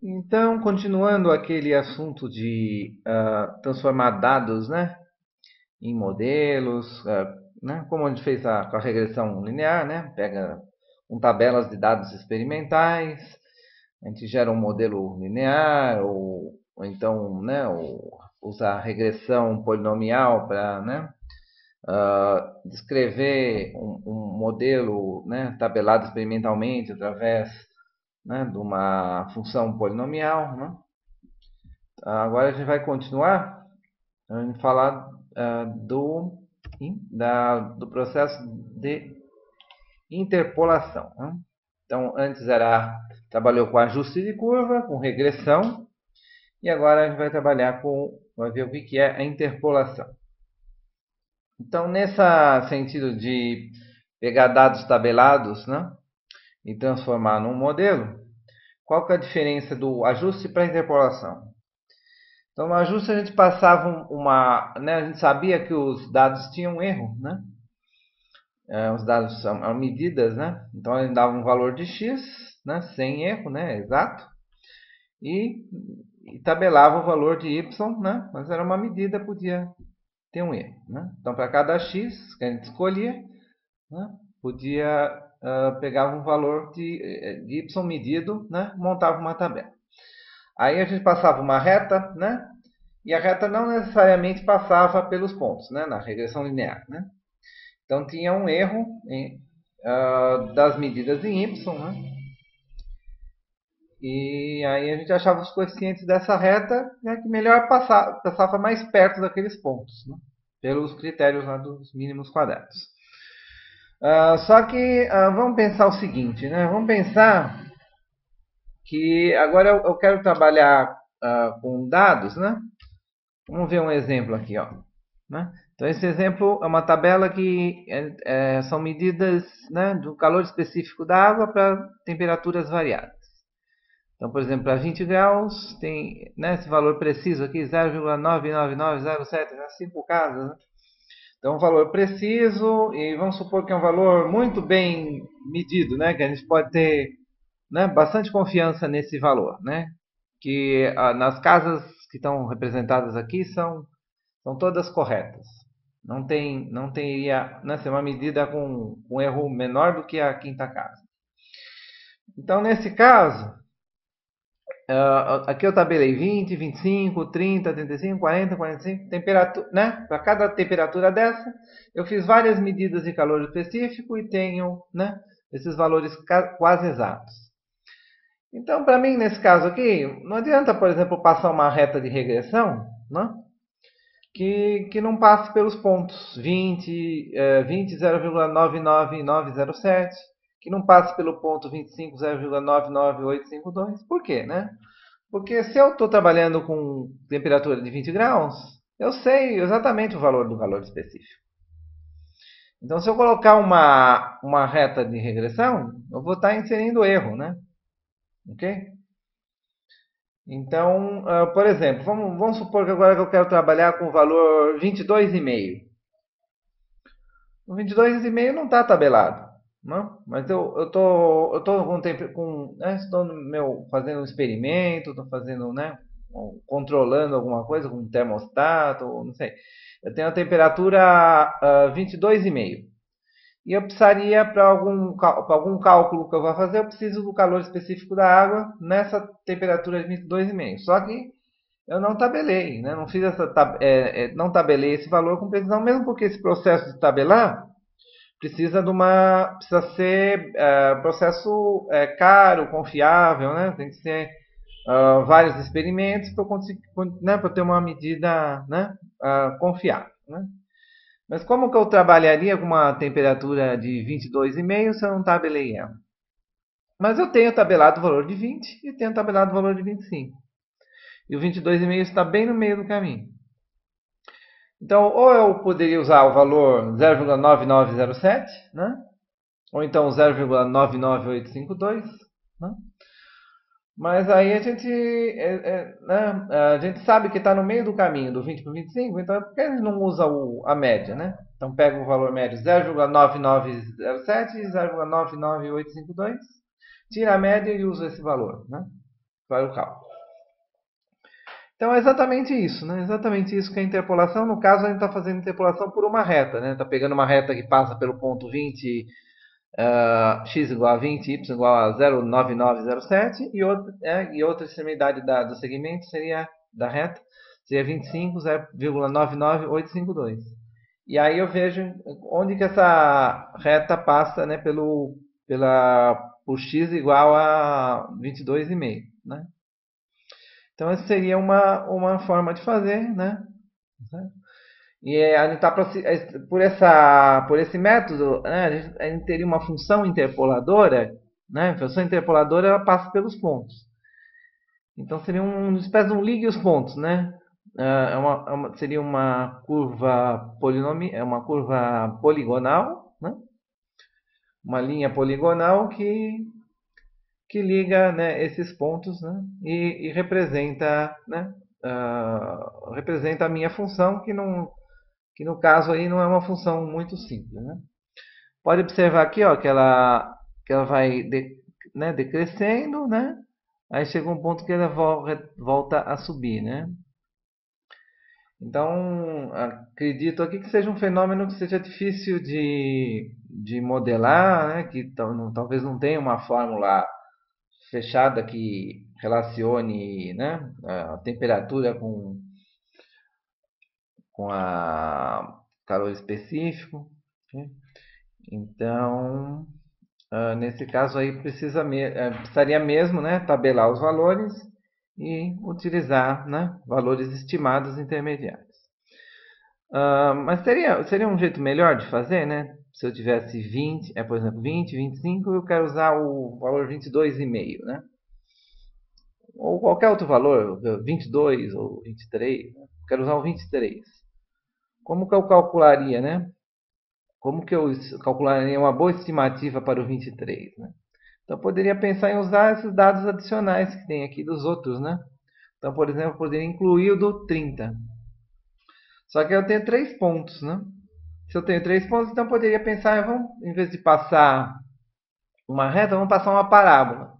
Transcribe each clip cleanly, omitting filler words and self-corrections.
Então, continuando aquele assunto de transformar dados, né, em modelos, né, como a gente fez com a regressão linear, né, pega tabelas de dados experimentais, a gente gera um modelo linear, ou então, né, usar regressão polinomial para, né, descrever um modelo, né, tabelado experimentalmente através, né, de uma função polinomial, né? Agora a gente vai continuar a falar do processo de interpolação, né? Então, antes trabalhou com ajuste de curva, com regressão, e agora a gente vai ver o que é a interpolação. Então, nesse sentido de pegar dados tabelados, né, e transformar num modelo, qual que é a diferença do ajuste para a interpolação? Então, no ajuste a gente passava né, a gente sabia que os dados tinham um erro, né? Os dados são medidas, né? Então, a gente dava um valor de x, né, sem erro, né, exato, e, e tabelava o valor de y, né? Mas era uma medida, podia ter um erro, né? Então, para cada x que a gente escolhia, né, podia pegar um valor de y medido, né? Montava uma tabela. Aí a gente passava uma reta, né? E a reta não necessariamente passava pelos pontos, né? Na regressão linear, né? Então tinha um erro das medidas em y, né? E aí a gente achava os coeficientes dessa reta, né, que melhor passava mais perto daqueles pontos, né? Pelos critérios lá dos mínimos quadrados. Só que vamos pensar o seguinte, né? Vamos pensar que agora eu quero trabalhar com dados, né? Vamos ver um exemplo aqui, ó, né? Então, esse exemplo é uma tabela que são medidas, né, do calor específico da água para temperaturas variadas. Então, por exemplo, para 20 graus, tem, né, esse valor preciso aqui, 0,99907, né, 5 casas. Né? Então, um valor preciso, e vamos supor que é um valor muito bem medido, né, que a gente pode ter, né, bastante confiança nesse valor. Né, que nas casas que estão representadas aqui são todas corretas. Não teria, né, ser uma medida com um erro menor do que a quinta casa. Então, nesse caso, aqui eu tabelei 20, 25, 30, 35, 40, 45, temperatura, né? Para cada temperatura dessa, eu fiz várias medidas de calor específico e tenho, né, esses valores quase exatos. Então, para mim, nesse caso aqui, não adianta, por exemplo, passar uma reta de regressão, né? Que não passe pelos pontos 20, 0,99907, que não passe pelo ponto 25, 0,99852. Por quê, né? Porque se eu estou trabalhando com temperatura de 20 graus, eu sei exatamente o valor do valor específico. Então, se eu colocar uma reta de regressão, eu vou estar inserindo erro, né? Ok? Então, por exemplo, vamos supor que agora que eu quero trabalhar com o valor 22,5. O 22,5 não está tabelado, não? Mas eu tô né, estou fazendo um experimento, estou fazendo, né, controlando alguma coisa com um termostato, não sei. Eu tenho a temperatura 22,5. E eu precisaria, para algum cálculo que eu vou fazer, eu preciso do calor específico da água nessa temperatura de 22,5. Só que eu não tabelei, né? Não fiz não tabelei esse valor com precisão, mesmo porque esse processo de tabelar precisa ser processo caro, confiável, né? Tem que ser vários experimentos para eu conseguir, né, para ter uma medida, né, confiável, né? Mas como que eu trabalharia com uma temperatura de 22,5 se eu não tabelei ela? Mas eu tenho tabelado o valor de 20 e tenho tabelado o valor de 25. E o 22,5 está bem no meio do caminho. Então, ou eu poderia usar o valor 0,9907, né? Ou então 0,99852, né? Mas aí né, a gente sabe que está no meio do caminho do 20 para o 25, então por que a gente não usa a média, né? Então pega o valor médio 0,9907 e 0,99852, tira a média e usa esse valor, né? para o cálculo. Então é exatamente isso, né? Exatamente isso que é a interpolação. No caso, a gente está fazendo interpolação por uma reta, né? Está pegando uma reta que passa pelo ponto 20, x igual a 20, y igual a 0,9907 e outra extremidade do segmento seria da reta, seria 25, 0,99852. E aí eu vejo onde que essa reta passa, né, por x igual a 22,5, né? Então essa seria uma forma de fazer, né? E a gente tá por esse método, né, a gente teria uma função interpoladora, né? A função interpoladora ela passa pelos pontos. Então seria uma espécie de um ligue os pontos, né? Seria uma curva uma curva poligonal, né? Uma linha poligonal que liga, né, esses pontos, né? E representa, né? Representa a minha função que no caso aí não é uma função muito simples, né? Pode observar aqui, ó, que ela vai né, decrescendo, né? Aí chega um ponto que ela volta a subir, né? Então, acredito aqui que seja um fenômeno que seja difícil de modelar, né? Que talvez não tenha uma fórmula fechada que relacione, né, a temperatura com a calor específico, né? Então, nesse caso aí precisaria mesmo, né, tabelar os valores e utilizar, né, valores estimados intermediários. Mas seria um jeito melhor de fazer, né? Se eu tivesse 20, por exemplo, 20, 25, eu quero usar o valor 22,5, né? Ou qualquer outro valor, 22 ou 23, né? Quero usar o 23. Como que eu calcularia, né? Como que eu calcularia uma boa estimativa para o 23, né? Então, eu poderia pensar em usar esses dados adicionais que tem aqui dos outros, né? Então, por exemplo, eu poderia incluir o do 30. Só que eu tenho 3 pontos, né? Se eu tenho 3 pontos, então eu poderia pensar, em vez de passar uma reta, vamos passar uma parábola.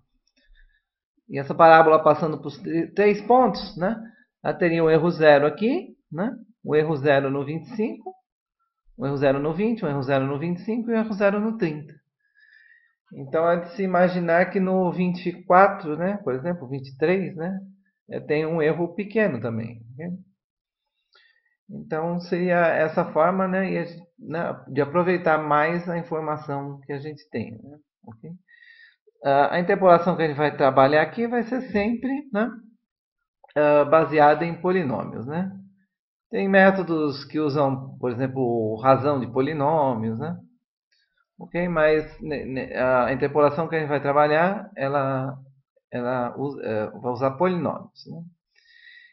E essa parábola passando por 3 pontos, né? Ela teria um erro zero aqui, né? Um erro zero no 25, um erro zero no 20, um erro zero no 25 e um erro zero no 30. Então é de se imaginar que no 24, né? Por exemplo, 23, né? Tem um erro pequeno também. Okay? Então seria essa forma, né, de aproveitar mais a informação que a gente tem. Né? Okay? A interpolação que a gente vai trabalhar aqui vai ser sempre, né, baseada em polinômios. Né? Tem métodos que usam, por exemplo, razão de polinômios, né? Ok? Mas a interpolação que a gente vai trabalhar, ela vai usar polinômios. Né?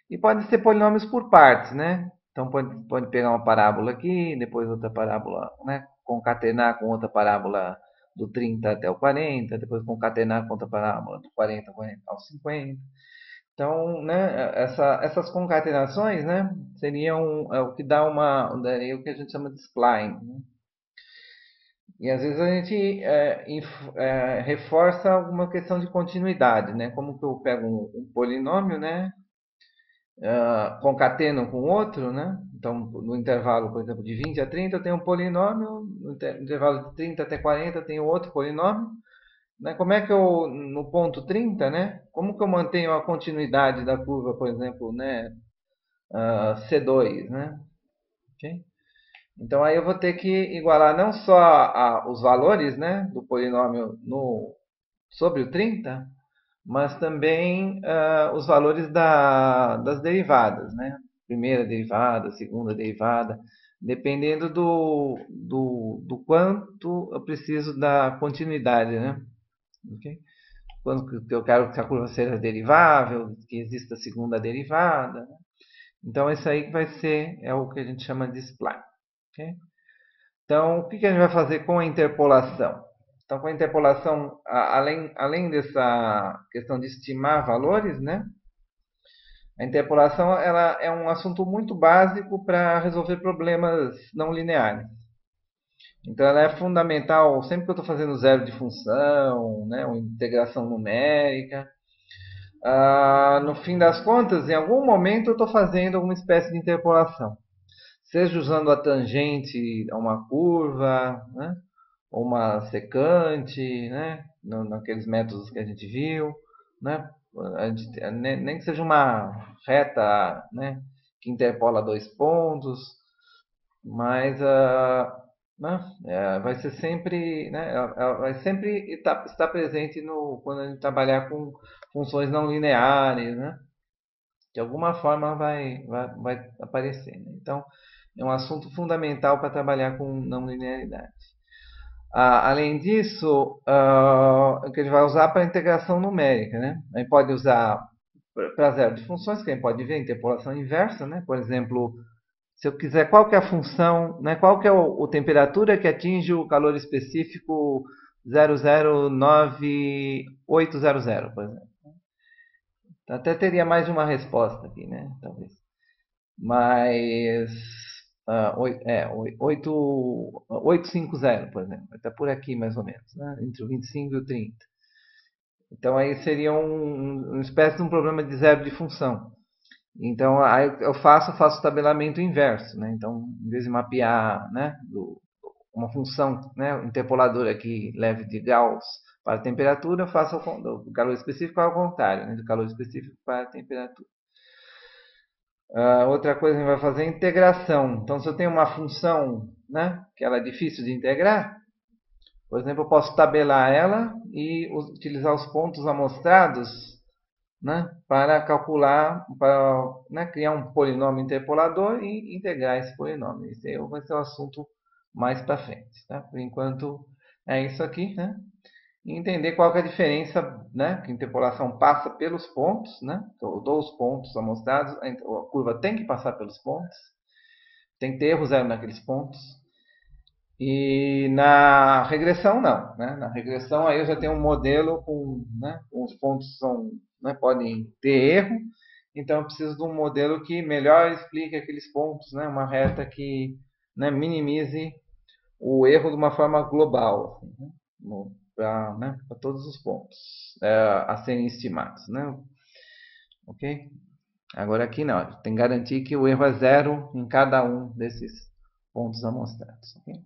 E pode ser polinômios por partes, né? Então pode pegar uma parábola aqui, depois outra parábola, né? Concatenar com outra parábola do 30 até o 40, depois concatenar com outra parábola do 40 ao 50. Então, né, essas concatenações, né, seriam o que dá o que a gente chama de spline. Né? E às vezes a gente reforça alguma questão de continuidade, né? Como que eu pego um polinômio, né, concateno com outro, né? Então, no intervalo, por exemplo, de 20 a 30 eu tenho um polinômio, no intervalo de 30 até 40 eu tenho outro polinômio. Né? Como é que eu, no ponto 30, né? Como que eu mantenho a continuidade da curva, por exemplo, né? C2, né? Okay? Então aí eu vou ter que igualar não só os valores, né, do polinômio sobre o 30, mas também os valores das derivadas, né? Primeira derivada, segunda derivada, dependendo do quanto eu preciso da continuidade, né? Okay? Quando eu quero que a curva seja derivável, que exista a segunda derivada. Né? Então, isso aí vai ser o que a gente chama de spline. Okay? Então, o que a gente vai fazer com a interpolação? Então, com a interpolação, além dessa questão de estimar valores, né? A interpolação ela é um assunto muito básico para resolver problemas não lineares. Então, ela é fundamental sempre que eu estou fazendo zero de função, né? Ou integração numérica. no fim das contas, em algum momento eu estou fazendo alguma espécie de interpolação. Seja usando a tangente a uma curva, né? Ou uma secante, né? Naqueles métodos que a gente viu, né? Nem que seja uma reta, né? Que interpola dois pontos, mas né? Vai ser sempre, né? Ela vai sempre estar presente quando a gente trabalhar com funções não lineares, né? De alguma forma vai aparecer, né? Então, é um assunto fundamental para trabalhar com não linearidade. Além disso, o que a gente vai usar para integração numérica, né? A gente pode usar para zero de funções, que a gente pode ver interpolação inversa, né? Por exemplo, se eu quiser, qual que é a função, né? Qual que é a temperatura que atinge o calor específico 009800, por exemplo. Até teria mais de uma resposta aqui, né? Talvez. Mas 850, por exemplo. Está por aqui mais ou menos, né? Entre o 25 e o 30. Então aí seria uma espécie de um problema de zero de função. Então aí eu faço o tabelamento inverso, né? Então, em vez de mapear, né, uma função, né, interpoladora que leve de Gauss para a temperatura, eu faço do calor específico ao contrário, né, do calor específico para a temperatura. Outra coisa que a gente vai fazer é integração. Então, se eu tenho uma função, né, que ela é difícil de integrar, por exemplo, eu posso tabelar ela e utilizar os pontos amostrados, né, para calcular, para, né, criar um polinômio interpolador e integrar esse polinômio. Esse aí vai ser o assunto mais para frente. Tá? Por enquanto, é isso aqui. Né? E entender qual que é a diferença, né, que a interpolação passa pelos pontos, né, eu dou os pontos amostrados, a curva tem que passar pelos pontos, tem que ter erro zero naqueles pontos. E na regressão não, né? Na regressão aí eu já tenho um modelo né, os pontos né, podem ter erro, então eu preciso de um modelo que melhor explique aqueles pontos, né? Uma reta que, né, minimize o erro de uma forma global, assim, né? Para, né, todos os pontos a serem estimados, né? Ok? Agora aqui não, tem que garantir que o erro é zero em cada um desses pontos amostrados. Okay?